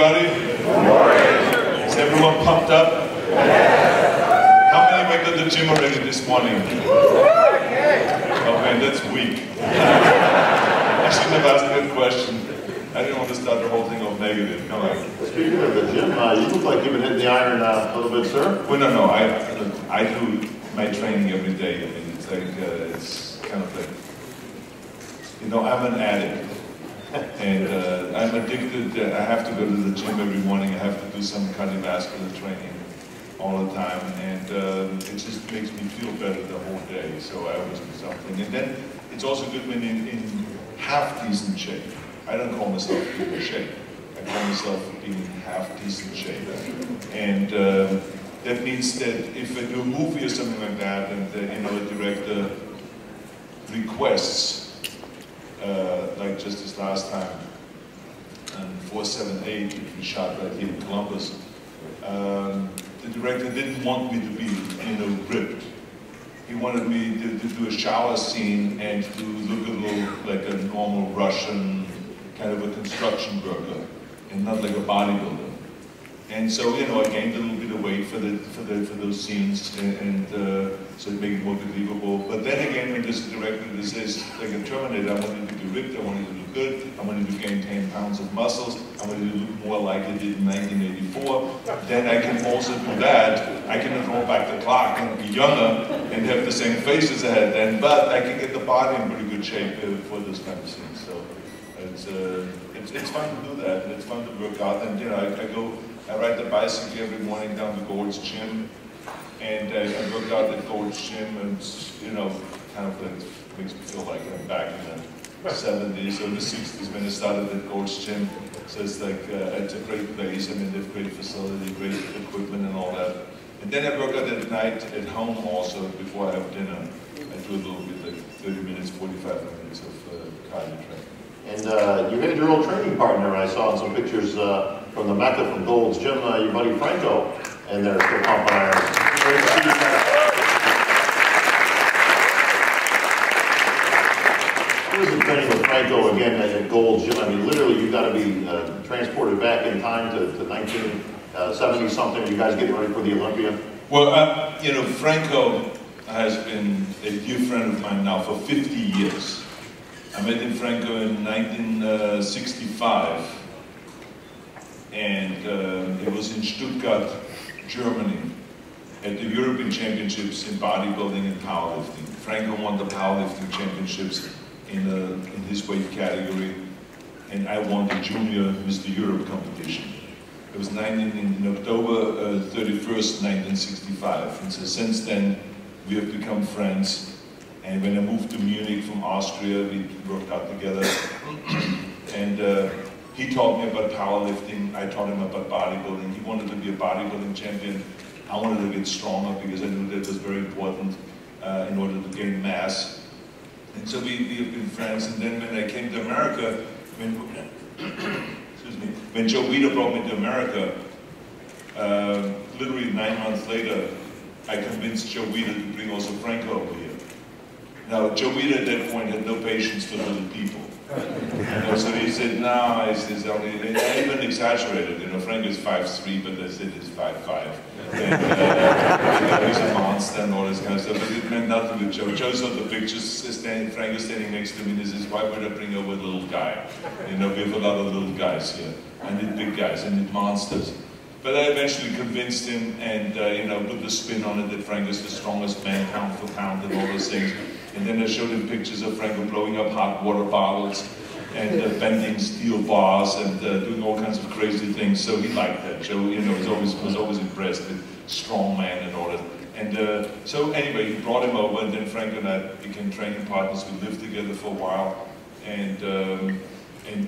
everybody. Good morning. Is everyone pumped up? How many went to the gym already this morning? Oh man, that's weak. I shouldn't have asked that question. I didn't want to start the whole thing off negative. Come on. Speaking of the gym, you look like you've been hitting the iron a little bit, sir. Well, no. I do my training every day. I mean, it's like, it's kind of like, you know, I'm an addict. And I'm addicted. I have to go to the gym every morning. I have to do some cardiovascular training all the time. And it just makes me feel better the whole day. So I always do something. And then it's also good when in half decent shape. I don't call myself being in shape. I call myself being in half decent shape. And that means that if I do a movie or something like that, and you know, a director requests, like just this last time, 478, which we shot right here in Columbus, the director didn't want me to be, you know, ripped. He wanted me to do a shower scene and to look a little like a normal Russian kind of a construction worker, and not like a bodybuilder. And so, you know, I gained a little bit of weight for those scenes, and so it made it more believable. But then again, when this director says, like a Terminator, I wanted to be ripped, I wanted to look good, I wanted to gain 10 pounds of muscles, I wanted to look more like I did in 1984, then I can also do that. I can roll back the clock and be younger and have the same face as I had then, but I can get the body in pretty good shape for this kind of scene. So it's fun to do that, and it's fun to work out. And you know, I ride the bicycle every morning down to Gold's Gym, and I work out at Gold's Gym, and you know, kind of like makes me feel like I'm back in the 70s or the 60s when I started at Gold's Gym. So it's like it's a great place. I mean, they have great facility, great equipment, and all that. And then I work out at night at home also before I have dinner. I do a little bit, like 30 minutes, 45 minutes of cardio training. And you had your old training partner, I saw in some pictures from the Mecca from Gold's Gym, your buddy Franco, and they're still pumping iron. Great to see you guys. What is the training with Franco again at Gold's Gym? I mean, literally, you've got to be transported back in time to 1970 something. You guys getting ready for the Olympia? Well, you know, Franco has been a dear friend of mine now for 50 years. I met in Franco in 1965, and it was in Stuttgart, Germany, at the European Championships in bodybuilding and powerlifting. Franco won the powerlifting championships in his weight category, and I won the junior Mr. Europe competition. It was in October 31st, 1965, and so since then we have become friends. And when I moved to Munich from Austria, we worked out together. And he taught me about powerlifting, I taught him about bodybuilding. He wanted to be a bodybuilding champion. I wanted to get stronger because I knew that was very important in order to gain mass. And so we have been friends. And then when I came to America, when Joe Weider brought me to America, literally 9 months later, I convinced Joe Weider to bring also Franco over here. Now, Joe Weider at that point had no patience for little people. You know, so he said, no, it's only, I even exaggerated, you know, Frank is 5'3", but they said he's 5'5". And he's a monster and all this kind of stuff, but it meant nothing to Joe. Joe saw the pictures, Frank was standing next to me, and he says, why would I bring over a little guy? You know, we have a lot of little guys here. I need big guys, I need monsters. But I eventually convinced him, and you know, put the spin on it that Frank is the strongest man, pound for pound, and all those things. And then I showed him pictures of Franco blowing up hot water bottles and bending steel bars and doing all kinds of crazy things. So he liked that. Joe, you know, was always impressed with strong man and all that. And so anyway, he brought him over, and then Franco and I became training partners. We lived together for a while, and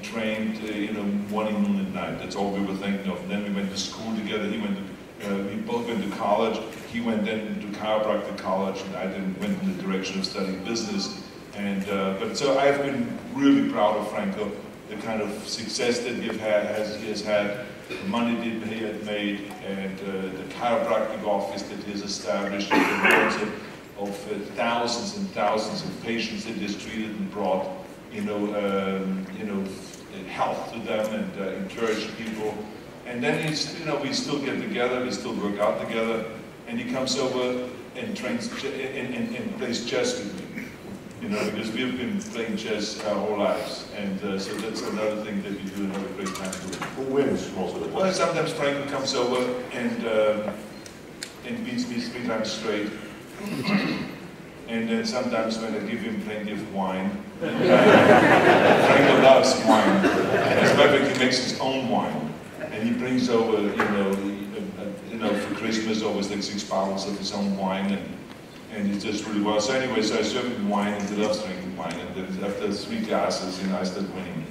trained, you know, morning, noon, and night. That's all we were thinking of. And then we went to school together. He went to we both went to college. He went then to chiropractic college, and I then went in the direction of studying business. And but so I've been really proud of Franco, the kind of success that he has had, the money that he had made, and the chiropractic office that he has established, and the boards of thousands and thousands of patients that he has treated and brought, you know, health to them and encouraged people. And then he's, you know, we still get together, we still work out together, and he comes over and trains and plays chess with me. You know, because we've been playing chess our whole lives, and so that's another thing that we do and have a great time doing. Who wins most of the time? Well, sometimes Franco comes over and beats me 3 times straight. And then sometimes when I give him plenty of wine, Franco loves wine. As a matter of fact, he makes his own wine, and he brings over, you know, for Christmas always like 6 bottles of his own wine, and he does really well. So anyway, so I serve him wine, and he loves drinking wine, and then after 3 glasses, you know, I start winning.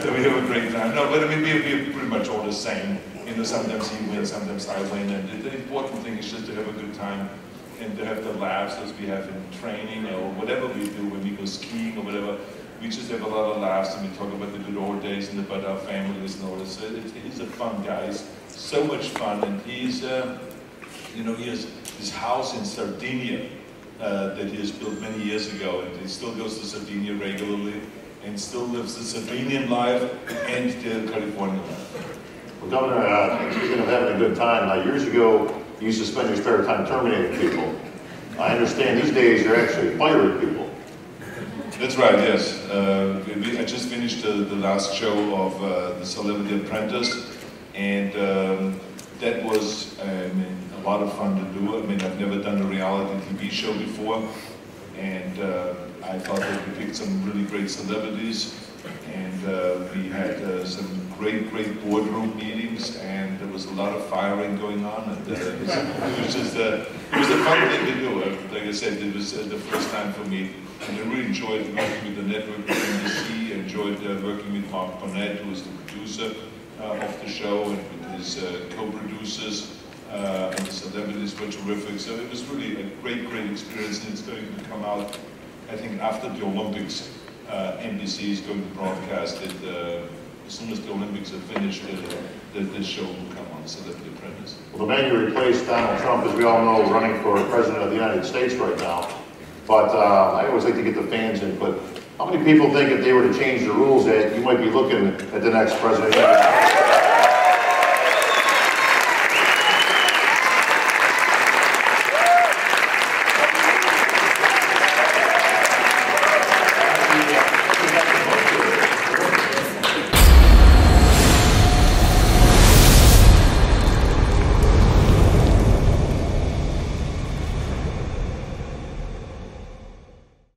So we have a great time. No, but I mean, we're pretty much all the same. You know, sometimes he wins, sometimes I win, and the important thing is just to have a good time and to have the laughs as we have in training or whatever we do when we go skiing or whatever. We just have a lot of laughs and we talk about the good old days and about our families and all this. So he's a fun guy. He's so much fun, and he's, you know, he has this house in Sardinia that he has built many years ago, and he still goes to Sardinia regularly and still lives the Sardinian life and the Californian life. Well, Governor, speaking of having a good time, years ago, you used to spend your spare time terminating people. I understand these days you're actually firing people. That's right, yes. I just finished the last show of The Celebrity Apprentice, and that was a lot of fun to do. I mean, I've never done a reality TV show before, and I thought that we picked some really great celebrities, and we had some great boardroom meetings, and there was a lot of firing going on, and it was a fun thing to do. Like I said, it was the first time for me, and I really enjoyed working with the network with NBC. I enjoyed working with Mark Burnett, who was the producer of the show, and with his co-producers, and the celebrities were terrific. So it was really a great experience, and it's going to come out, I think, after the Olympics. NBC is going to broadcast it as soon as the Olympics are finished. This show will come on, Celebrity Apprentice. Well, the man who replaced Donald Trump, as we all know, is running for President of the United States right now. But I always like to get the fans' input. How many people think if they were to change the rules that you might be looking at the next president?